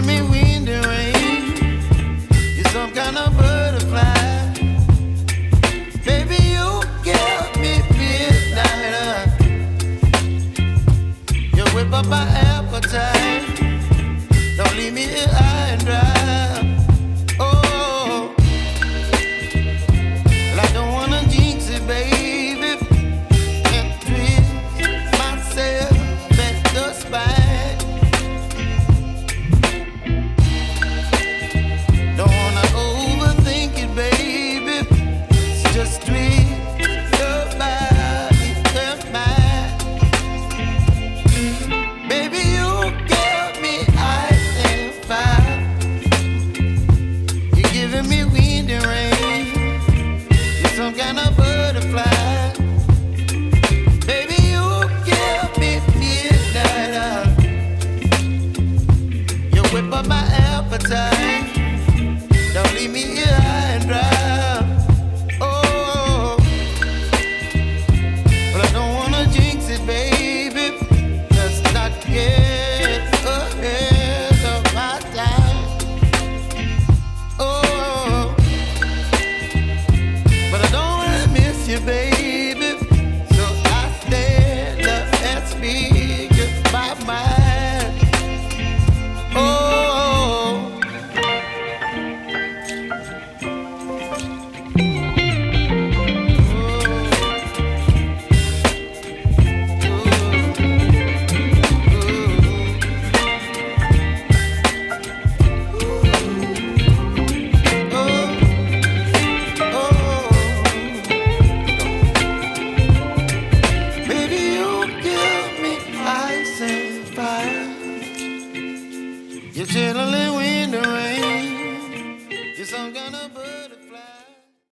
giving me wind and rain. You're some kind of butterfly. Baby, you give me midnight. You whip up my appetite. Don't leave me here high and dry. Oh, well, I don't wanna jinx it, baby, and twist myself at the spine. Don't wanna overthink it, baby. It's just twist your body and mine. Baby, you give me ice and fire. You're giving me wind and rain. You're some kind of butterfly. Baby, you give me midnight. You whip up my appetite. Don't leave me here high and dry. Oh, but I don't wanna jinx it, baby. Let's not get ahead of my time. Oh, but I don't wanna miss you, baby. So I stand up and speak my mind. Oh. Baby, you give me ice and fire. You tell